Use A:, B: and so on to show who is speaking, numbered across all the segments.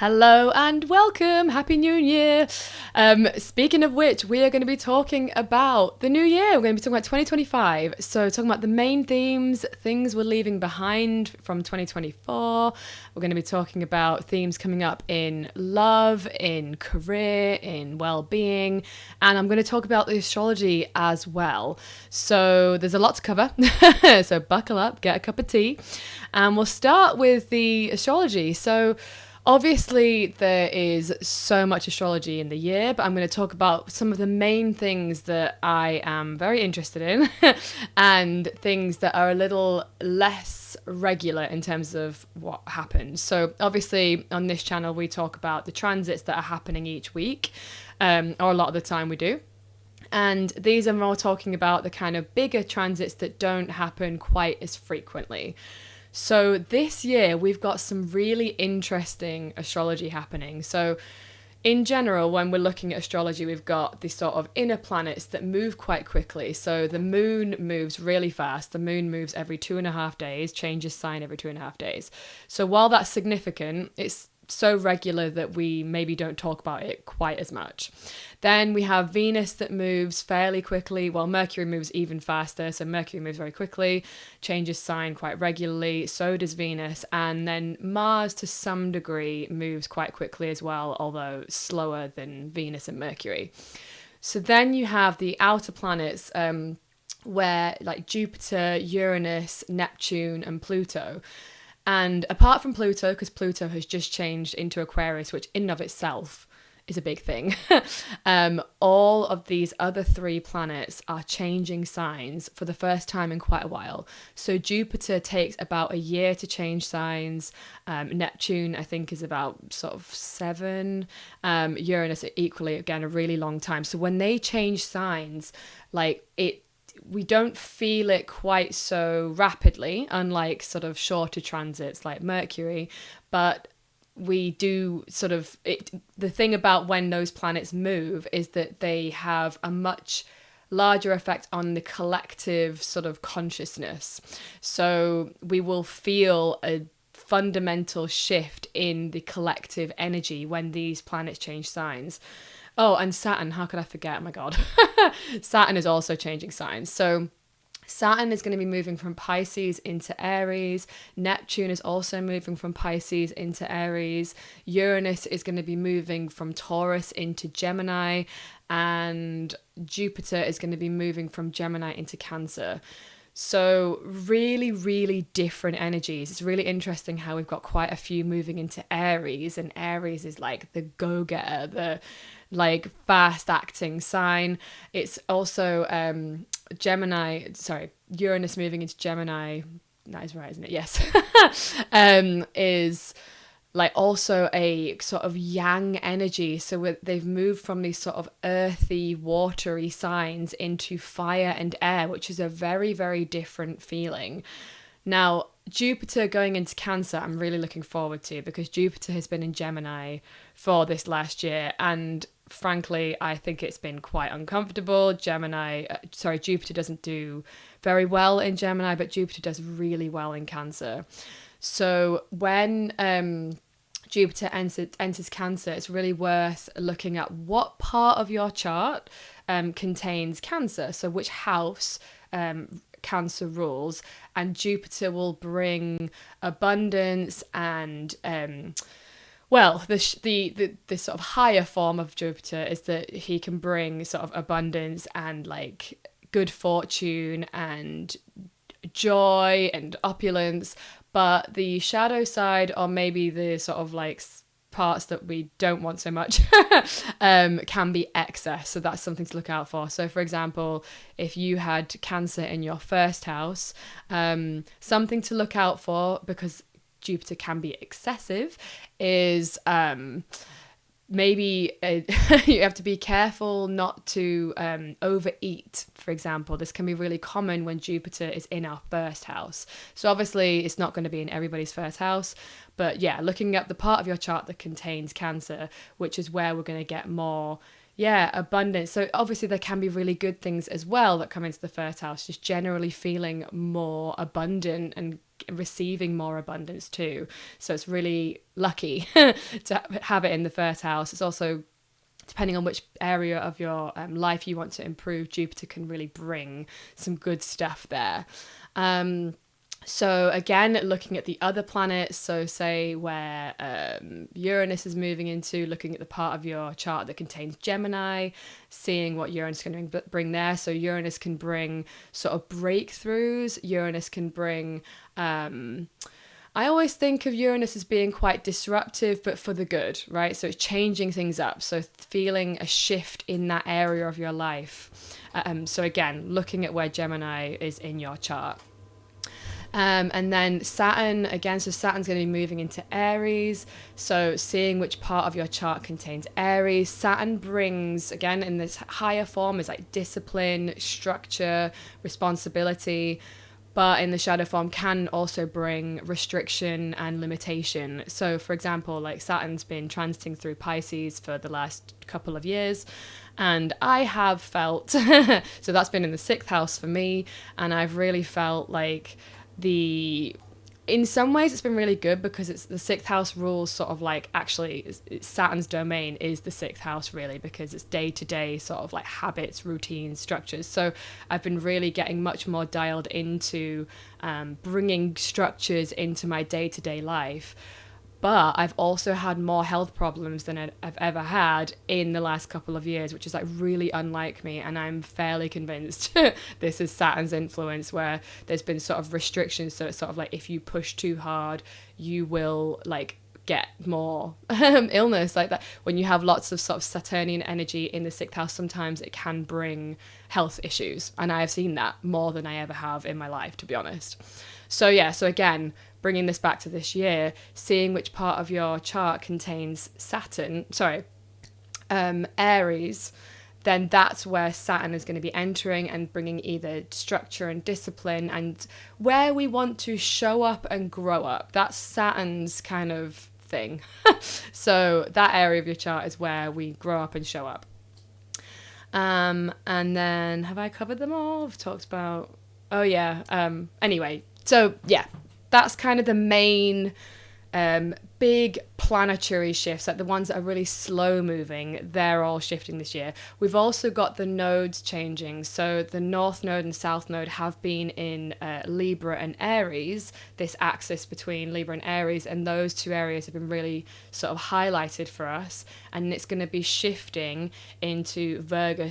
A: Hello and welcome. Happy New Year. Speaking of which, we are going to be talking about the new year. We're going to be talking about 2025. So, talking about the main themes, things we're leaving behind from 2024. We're going to be talking about themes coming up in love, in career, in well-being, and I'm going to talk about the astrology as well. So, there's a lot to cover. So, buckle up, get a cup of tea, and we'll start with the astrology. So, obviously, there is so much astrology in the year, but I'm going to talk about some of the main things that I am very interested in and things that are a little less regular in terms of what happens. So, obviously, on this channel, we talk about the transits that are happening each week, or a lot of the time we do. And these are more talking about the kind of bigger transits that don't happen quite as frequently. So this year, we've got some really interesting astrology happening. So in general, when we're looking at astrology, we've got these sort of inner planets that move quite quickly. So the moon moves really fast. The moon moves every 2.5 days, changes sign every 2.5 days. So while that's significant, it's so regular that we maybe don't talk about it quite as much. Then we have Venus that moves fairly quickly, while Mercury moves even faster. So Mercury moves very quickly, changes sign quite regularly, so does Venus. And then Mars, to some degree, moves quite quickly as well, although slower than Venus and Mercury. So then you have the outer planets, where like Jupiter, Uranus, Neptune, and Pluto. And apart from Pluto, because Pluto has just changed into Aquarius, which in and of itself is a big thing, all of these other three planets are changing signs for the first time in quite a while. So Jupiter takes about a year to change signs. Neptune, I think, is about sort of 7. Uranus, equally, again, a really long time. So when they change signs, we don't feel it quite so rapidly, unlike sort of shorter transits like Mercury, but we do sort of it. The thing about when those planets move is that they have a much larger effect on the collective sort of consciousness. So we will feel a fundamental shift in the collective energy when these planets change signs. Oh, and Saturn, how could I forget? Oh my God. Saturn is also changing signs. So Saturn is going to be moving from Pisces into Aries. Neptune is also moving from Pisces into Aries. Uranus is going to be moving from Taurus into Gemini. And Jupiter is going to be moving from Gemini into Cancer. So really, really different energies. It's really interesting how we've got quite a few moving into Aries, and Aries is like the go-getter, the like fast acting sign. It's also Uranus moving into Gemini. That is right, isn't it? Yes. Is like also a sort of yang energy. So they've moved from these sort of earthy, watery signs into fire and air, which is a very, very different feeling. Now, Jupiter going into Cancer, I'm really looking forward to, because Jupiter has been in Gemini for this last year, and frankly, I think it's been quite uncomfortable. Jupiter doesn't do very well in Gemini, but Jupiter does really well in Cancer. So when Jupiter enters Cancer, it's really worth looking at what part of your chart contains Cancer. So which house Cancer rules, and Jupiter will bring abundance and the sort of higher form of Jupiter is that he can bring sort of abundance and like good fortune and joy and opulence. But the shadow side, or maybe the sort of like parts that we don't want so much, can be excess. So that's something to look out for. So for example, if you had Cancer in your first house, something to look out for, because Jupiter can be excessive, is maybe you have to be careful not to overeat, for example. This can be really common when Jupiter is in our first house. So obviously it's not going to be in everybody's first house, but yeah, looking at the part of your chart that contains Cancer, which is where we're going to get more Yeah, abundance. So obviously there can be really good things as well that come into the first house, just generally feeling more abundant and receiving more abundance too. So it's really lucky to have it in the first house. It's also, depending on which area of your life you want to improve, Jupiter can really bring some good stuff there. So again, looking at the other planets, so say where Uranus is moving into, looking at the part of your chart that contains Gemini, seeing what Uranus can bring there. So Uranus can bring sort of breakthroughs. Uranus can bring... I always think of Uranus as being quite disruptive, but for the good, right? So it's changing things up. So feeling a shift in that area of your life. So again, looking at where Gemini is in your chart. And then Saturn, again, so Saturn's going to be moving into Aries. So seeing which part of your chart contains Aries. Saturn brings, again, in this higher form, is like discipline, structure, responsibility. But in the shadow form can also bring restriction and limitation. So for example, like Saturn's been transiting through Pisces for the last couple of years. And I have felt, so that's been in the 6th house for me. And I've really felt like in some ways it's been really good because it's the 6th house rules sort of like, actually it's Saturn's domain is the 6th house really, because it's day-to-day sort of like habits, routines, structures. So I've been really getting much more dialed into bringing structures into my day-to-day life. But I've also had more health problems than I've ever had in the last couple of years, which is like really unlike me. And I'm fairly convinced this is Saturn's influence, where there's been sort of restrictions. So it's sort of like if you push too hard, you will like get more illness like that. When you have lots of sort of Saturnian energy in the 6th house, sometimes it can bring health issues. And I have seen that more than I ever have in my life, to be honest. So yeah, so again, bringing this back to this year, seeing which part of your chart contains Aries, then that's where Saturn is going to be entering and bringing either structure and discipline and where we want to show up and grow up. That's Saturn's kind of thing. So that area of your chart is where we grow up and show up. And then, have I covered them all? I've talked about... Oh, yeah. Anyway, so yeah, that's kind of the main big planetary shifts, like the ones that are really slow moving. They're all shifting this year. We've also got the nodes changing. So the North Node and South Node have been in Libra and Aries, this axis between Libra and Aries, and those two areas have been really sort of highlighted for us. And it's going to be shifting into Virgo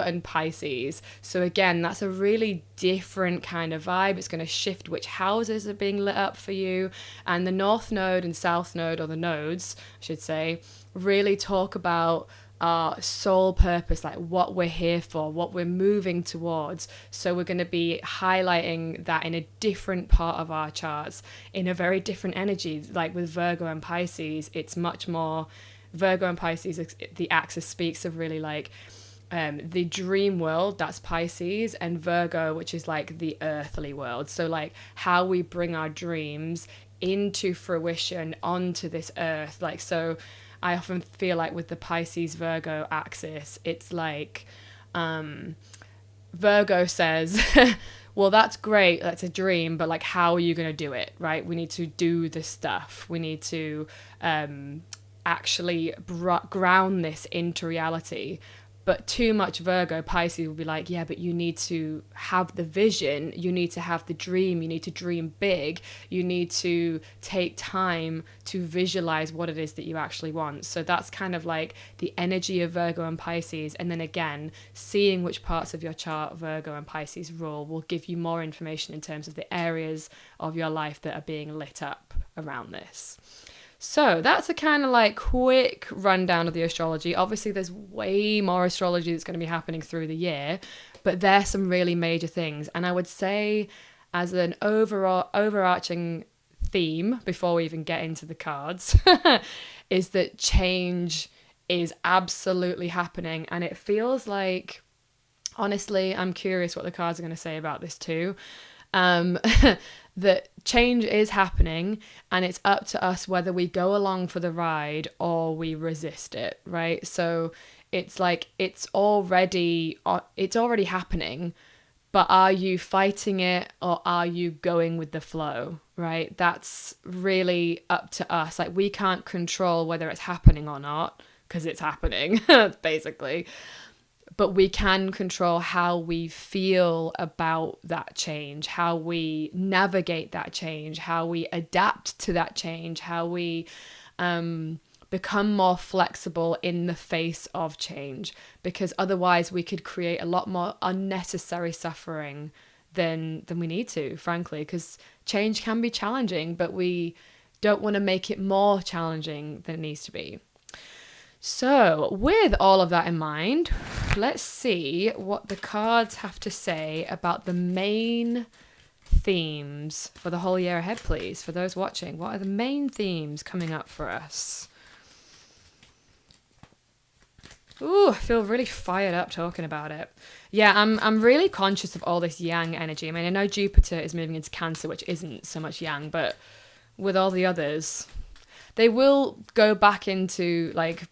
A: and Pisces. So again, that's a really different kind of vibe. It's going to shift which houses are being lit up for you. And the North Node and South Node, or the nodes, I should say, really talk about our soul purpose, like what we're here for, what we're moving towards. So we're going to be highlighting that in a different part of our charts, in a very different energy. Like with Virgo and Pisces, it's much more... Virgo and Pisces, the axis speaks of really like the dream world, that's Pisces, and Virgo, which is like the earthly world. So like how we bring our dreams into fruition onto this earth. Like, so I often feel like with the Pisces Virgo axis, it's like Virgo says, well, that's great, that's a dream, but like, how are you going to do it, right? We need to do the stuff. We need to actually ground this into reality. But too much Virgo, Pisces will be like, yeah, but you need to have the vision, you need to have the dream, you need to dream big, you need to take time to visualize what it is that you actually want. So that's kind of like the energy of Virgo and Pisces. And then again, seeing which parts of your chart Virgo and Pisces rule will give you more information in terms of the areas of your life that are being lit up around this. So that's a kind of like quick rundown of the astrology. Obviously, there's way more astrology that's going to be happening through the year, but there's some really major things. And I would say as an overarching theme, before we even get into the cards, is that change is absolutely happening. And it feels like, honestly, I'm curious what the cards are going to say about this too. um, that change is happening, and it's up to us whether we go along for the ride or we resist it, right? So it's like it's already happening, but are you fighting it or are you going with the flow, right? That's really up to us. Like, we can't control whether it's happening or not because it's happening, basically. But we can control how we feel about that change, how we navigate that change, how we adapt to that change, how we become more flexible in the face of change, because otherwise we could create a lot more unnecessary suffering than we need to, frankly, because change can be challenging, but we don't want to make it more challenging than it needs to be. So with all of that in mind, let's see what the cards have to say about the main themes for the whole year ahead, please. For those watching, what are the main themes coming up for us? Ooh, I feel really fired up talking about it. Yeah, I'm really conscious of all this yang energy. I mean, I know Jupiter is moving into Cancer, which isn't so much yang, but with all the others, they will go back into like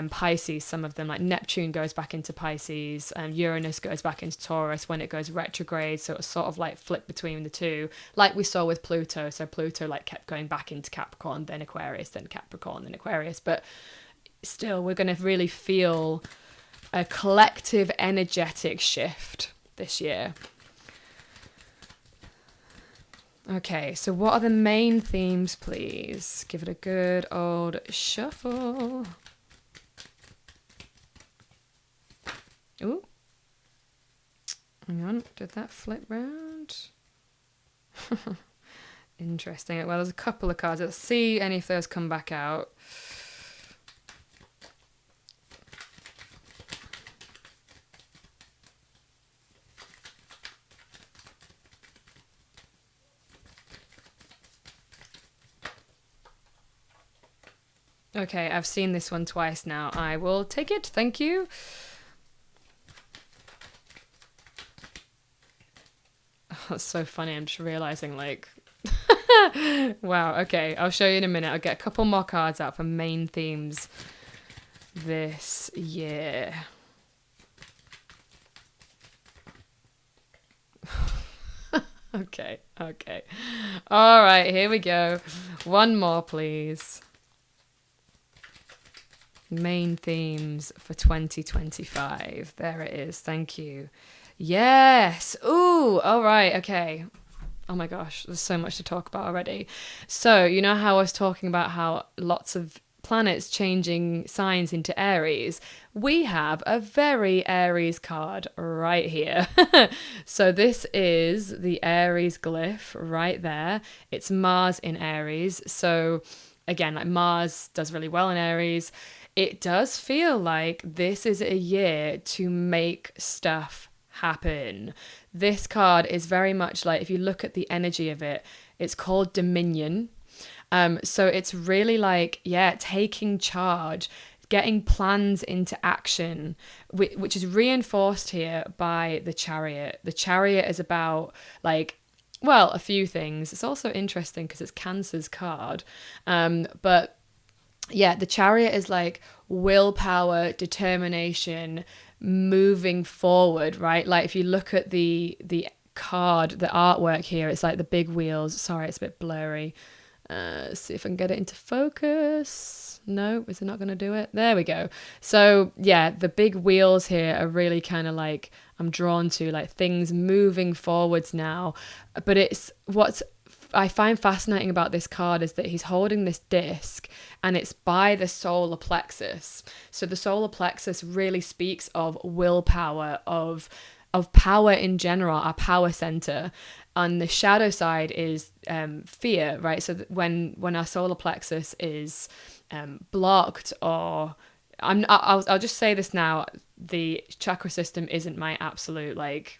A: Pisces, some of them, like Neptune goes back into Pisces, and Uranus goes back into Taurus when it goes retrograde, so it's sort of like flip between the two, like we saw with Pluto. So Pluto like kept going back into Capricorn, then Aquarius, then Capricorn, then Aquarius, but still we're going to really feel a collective energetic shift this year. Okay, so what are the main themes, please? Give it a good old shuffle. Ooh. Hang on, did that flip round? Interesting. Well, there's a couple of cards. Let's see any of those come back out. Okay, I've seen this one twice now. I will take it. Thank you. Oh, that's so funny. I'm just realizing, like... Wow, okay. I'll show you in a minute. I'll get a couple more cards out for main themes this year. Okay. All right, here we go. One more, please. Main themes for 2025. There it is. Thank you. Yes. Ooh, all right. Okay. Oh my gosh, there's so much to talk about already. So, you know how I was talking about how lots of planets changing signs into Aries? We have a very Aries card right here. So this is the Aries glyph right there. It's Mars in Aries. So again, like Mars does really well in Aries. It does feel like this is a year to make stuff happen. This card is very much like, if you look at the energy of it, it's called Dominion. So it's really like, yeah, taking charge, getting plans into action, which is reinforced here by the Chariot. The Chariot is about like, well, a few things. It's also interesting because it's Cancer's card. But yeah, the Chariot is like willpower, determination, moving forward, right? Like if you look at the card, the artwork here, it's like the big wheels. Sorry, it's a bit blurry. See if I can get it into focus. No, is it not going to do it? There we go. So yeah, the big wheels here are really kind of like, I'm drawn to like things moving forwards now. But it's what's I find fascinating about this card is that he's holding this disc and it's by the solar plexus. So the solar plexus really speaks of willpower, of power in general, our power center. And the shadow side is fear, right? So that when our solar plexus is blocked, or I'll just say this now, the chakra system isn't my absolute like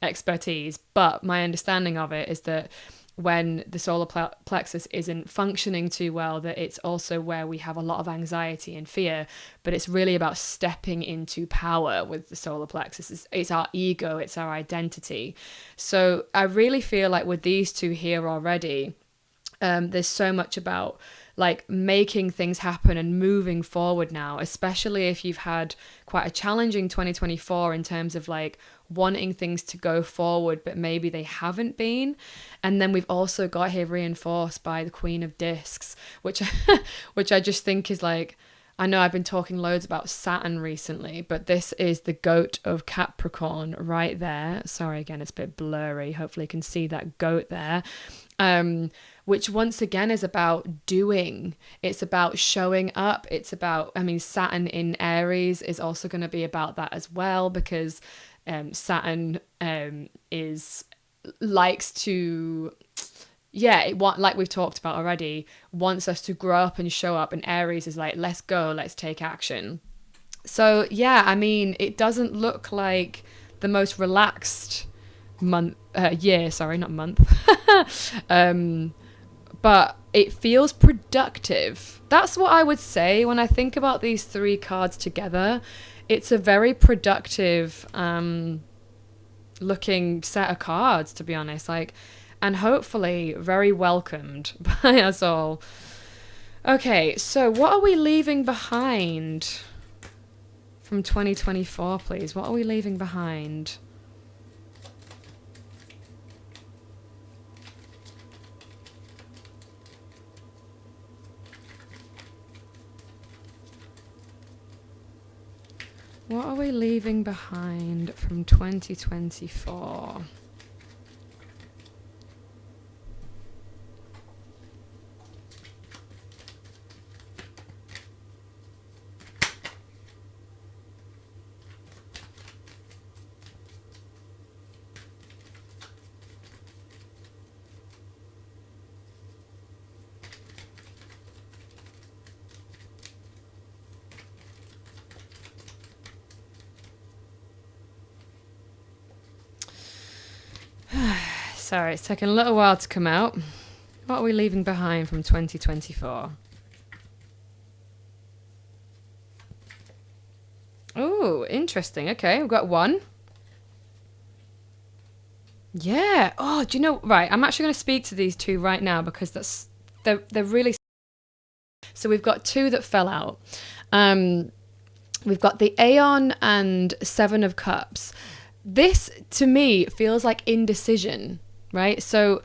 A: expertise, but my understanding of it is that when the solar plexus isn't functioning too well, that it's also where we have a lot of anxiety and fear. But it's really about stepping into power with the solar plexus. It's our ego, it's our identity. So I really feel like with these two here already, there's so much about like making things happen and moving forward now, especially if you've had quite a challenging 2024 in terms of like wanting things to go forward, but maybe they haven't been. And then we've also got here reinforced by the Queen of Discs, which which I just think is like, I know I've been talking loads about Saturn recently, but this is the goat of Capricorn right there. Sorry, again, it's a bit blurry. Hopefully you can see that goat there. Which once again is about doing. It's about showing up. It's about, I mean, Saturn in Aries is also going to be about that as well, because Saturn likes to, like we've talked about already, wants us to grow up and show up, and Aries is like, let's go, let's take action. So yeah, I mean, it doesn't look like the most relaxed year, sorry, not month. But it feels productive. That's what I would say when I think about these three cards together. It's a very productive looking set of cards, to be honest, like, and hopefully very welcomed by us all. Okay, so what are we leaving behind from 2024, please? What are we leaving behind? What are we leaving behind from 2024? Sorry, it's taken a little while to come out. What are we leaving behind from 2024? Oh, interesting. Okay, we've got one. Yeah. Oh, do you know? Right, I'm actually going to speak to these two right now because they're really. So we've got two that fell out. We've got the Aeon and Seven of Cups. This, to me, feels like indecision, right? So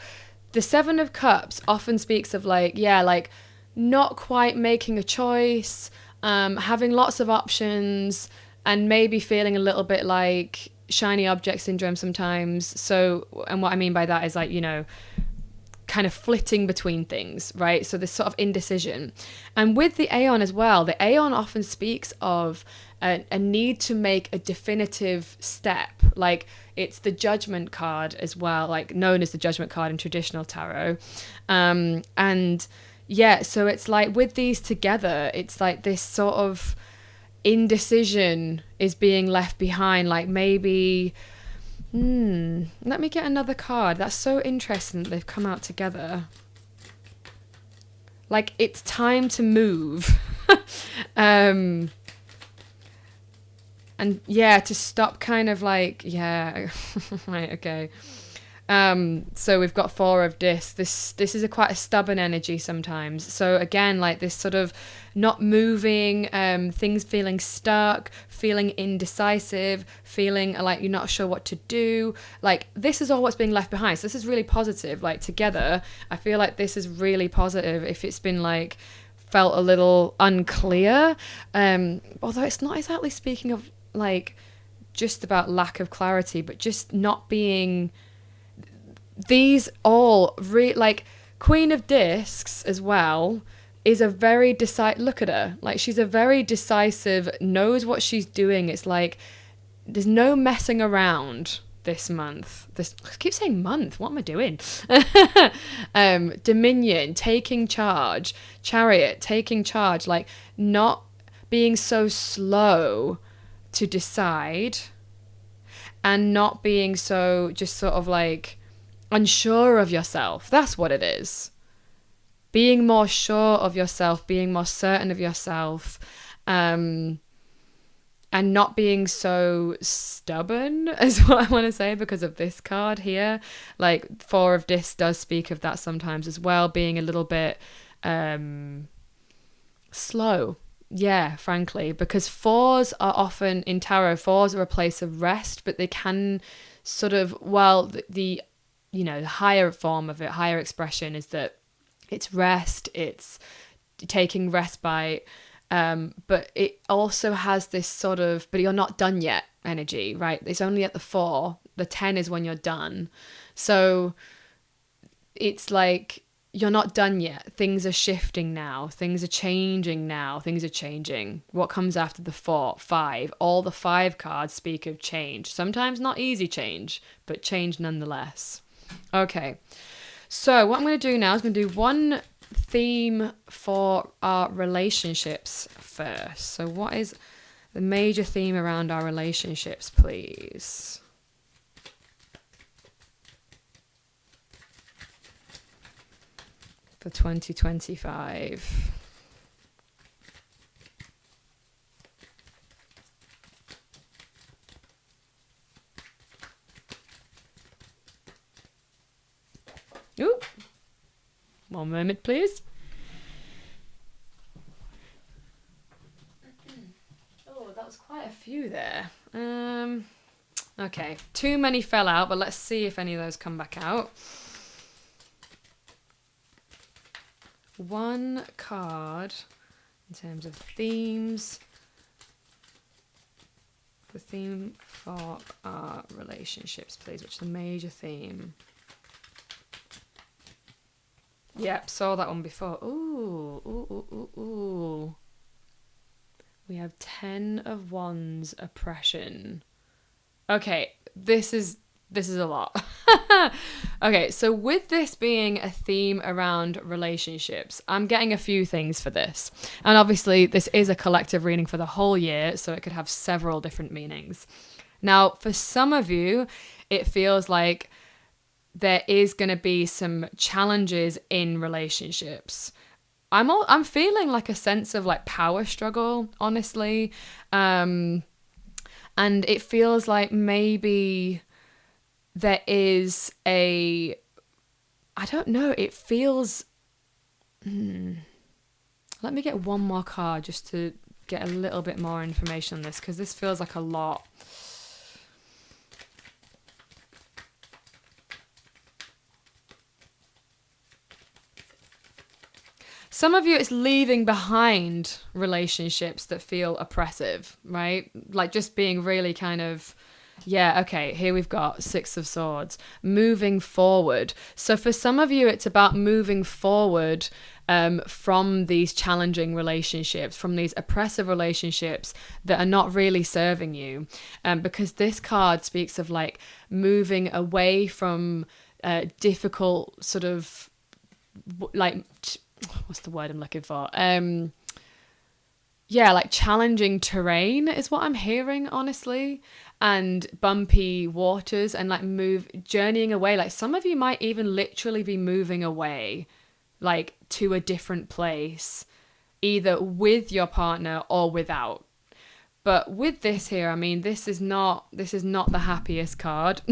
A: the Seven of Cups often speaks of like, like not quite making a choice, having lots of options, and maybe feeling a little bit like shiny object syndrome sometimes. So, and what I mean by that is like, kind of flitting between things, right? So this sort of indecision. And with the Aeon as well, the Aeon often speaks of a need to make a definitive step. Like it's the Judgment card as well, like known as the Judgment card in traditional tarot. And yeah, so it's like with these together, it's like this sort of indecision is being left behind. Like maybe, let me get another card. That's so interesting that they've come out together. Like it's time to move. And yeah, to stop kind of like, right, okay. So we've got Four of Discs. This is quite a stubborn energy sometimes. So again, like this sort of not moving, things feeling stuck, feeling indecisive, feeling like you're not sure what to do. Like this is all what's being left behind. So this is really positive. Like together, I feel like this is really positive if it's been like felt a little unclear. Although it's not exactly speaking of like just about lack of clarity, but just not being... These all like Queen of Discs as well is a very look at her, like she's a very decisive, knows what she's doing. It's like there's no messing around this month. I keep saying month, what am I doing? Dominion, taking charge. Chariot, taking charge, like not being so slow to decide and not being so just sort of like unsure of yourself. That's what it is. Being more sure of yourself, being more certain of yourself, and not being so stubborn is what I want to say, because of this card here. Like, Four of Discs does speak of that sometimes as well, being a little bit slow. Yeah, frankly, because fours are often in tarot, fours are a place of rest, but they can sort of, well, the higher form of it, higher expression is that it's rest, it's taking respite, but it also has this sort of, but you're not done yet energy, right? It's only at the 4. The 10 is when you're done. So it's like, you're not done yet. Things are shifting now. Things are changing now. Things are changing. What comes after the 4, 5? All the 5 cards speak of change. Sometimes not easy change, but change nonetheless. Okay. So what I'm going to do now is I'm going to do one theme for our relationships first. So what is the major theme around our relationships, please? For 2025. Ooh. One moment, please. Oh, that was quite a few there. Okay, too many fell out, but let's see if any of those come back out. One card in terms of themes. The theme for our relationships, please. Which is the major theme? Yep, saw that one before. Ooh. We have 10 of Wands, oppression. Okay, this is a lot. Okay, so with this being a theme around relationships, I'm getting a few things for this. And obviously, this is a collective reading for the whole year, so it could have several different meanings. Now, for some of you, it feels like there is going to be some challenges in relationships. I'm feeling like a sense of like power struggle, honestly. And it feels like maybe there is I don't know, it feels, let me get one more card just to get a little bit more information on this, because this feels like a lot. Some of you, it's leaving behind relationships that feel oppressive, right? Like just being really kind of, yeah, okay, here we've got 6 of Swords, moving forward. So for some of you, it's about moving forward from these challenging relationships, from these oppressive relationships that are not really serving you. Because this card speaks of like moving away from difficult sort of like, what's the word I'm looking for? Yeah, like challenging terrain is what I'm hearing, honestly, and bumpy waters, and like journeying away. Like some of you might even literally be moving away, like to a different place, either with your partner or without. But with this here, I mean, this is not the happiest card.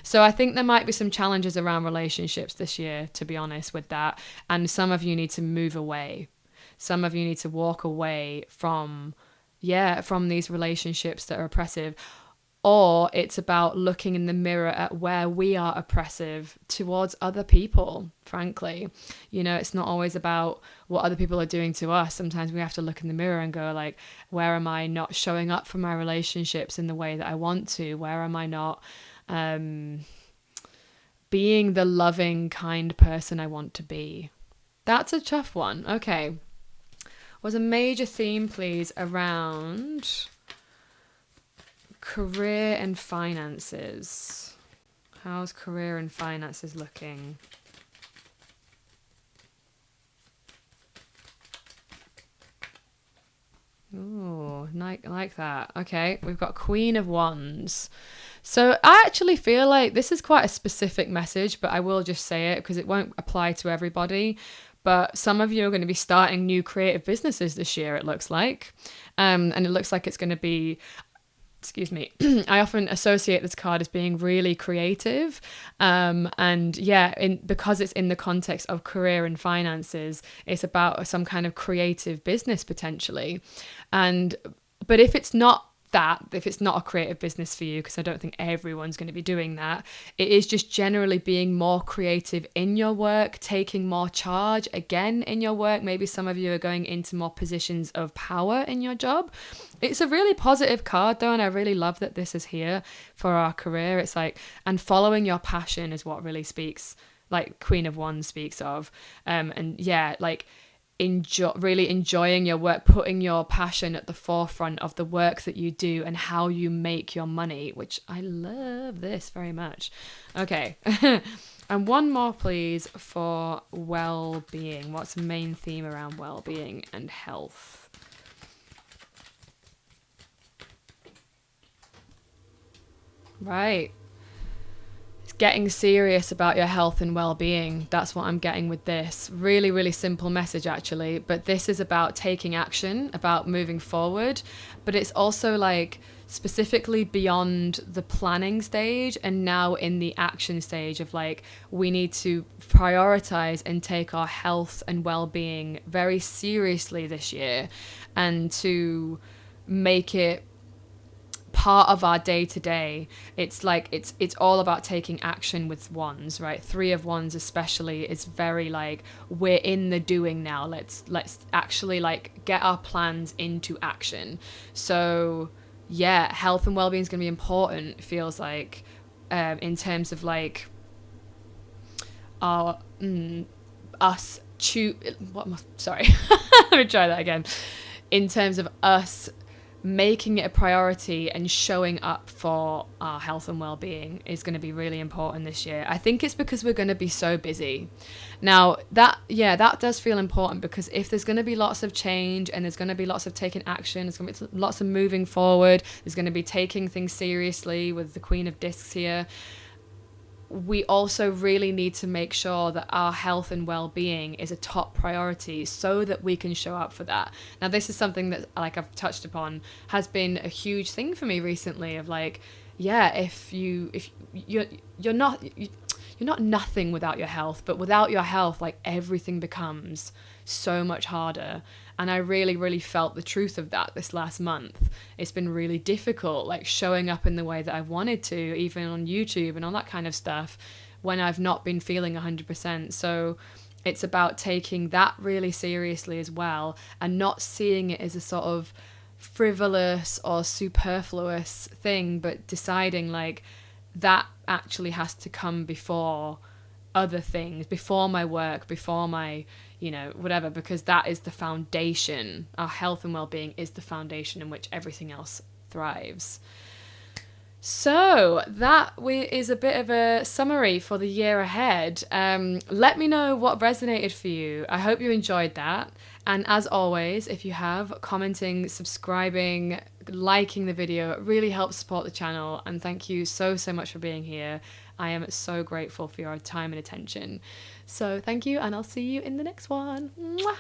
A: So I think there might be some challenges around relationships this year, to be honest with that. And some of you need to move away. Some of you need to walk away from these relationships that are oppressive. Or it's about looking in the mirror at where we are oppressive towards other people, frankly. You know, it's not always about what other people are doing to us. Sometimes we have to look in the mirror and go like, where am I not showing up for my relationships in the way that I want to? Where am I not being the loving, kind person I want to be? That's a tough one. Okay. Was a major theme, please, around career and finances. How's career and finances looking? Ooh, like that. Okay, we've got Queen of Wands. So I actually feel like this is quite a specific message, but I will just say it because it won't apply to everybody. But some of you are going to be starting new creative businesses this year, it looks like. And it looks like it's going to be, excuse me, I often associate this card as being really creative. And yeah, because it's in the context of career and finances, it's about some kind of creative business potentially. But if it's not a creative business for you, because I don't think everyone's going to be doing that, it is just generally being more creative in your work, taking more charge again in your work. Maybe some of you are going into more positions of power in your job. It's a really positive card though, and I really love that this is here for our career. It's like, and following your passion is what really speaks, like Queen of Wands speaks of. And yeah, like, really enjoying your work, putting your passion at the forefront of the work that you do and how you make your money, which I love this very much. Okay. And one more, please, for well-being. What's the main theme around well-being and health? Right. Getting serious about your health and well-being. That's what I'm getting with this. Really, really simple message actually, but this is about taking action, about moving forward, but it's also like specifically beyond the planning stage and now in the action stage of like, we need to prioritize and take our health and well-being very seriously this year, and to make it part of our day to day. It's like it's all about taking action with wands, right? Three of Wands especially is very like, we're in the doing now. Let's actually like get our plans into action. So yeah, health and well-being is going to be important, it feels like, in terms of like our us sorry let me try that again. In terms of us making it a priority and showing up for our health and well-being is going to be really important this year. I think it's because we're going to be so busy. Now that does feel important, because if there's going to be lots of change and there's going to be lots of taking action, there's going to be lots of moving forward, there's going to be taking things seriously with the Queen of Discs here, we also really need to make sure that our health and well-being is a top priority so that we can show up for that. Now, this is something that, like I've touched upon, has been a huge thing for me recently of like, yeah, if you're not nothing without your health, but without your health, like everything becomes so much harder. And I really, really felt the truth of that this last month. It's been really difficult, like showing up in the way that I wanted to, even on YouTube and all that kind of stuff, when I've not been feeling 100%. So it's about taking that really seriously as well, and not seeing it as a sort of frivolous or superfluous thing, but deciding like that actually has to come before other things, before my work, before my, whatever, because that is the foundation. Our health and well-being is the foundation in which everything else thrives. So that is a bit of a summary for the year ahead. Let me know what resonated for you. I hope you enjoyed that. And as always, if you have, commenting, subscribing, liking the video, it really helps support the channel. And thank you so, so much for being here. I am so grateful for your time and attention. So thank you, and I'll see you in the next one. Mwah!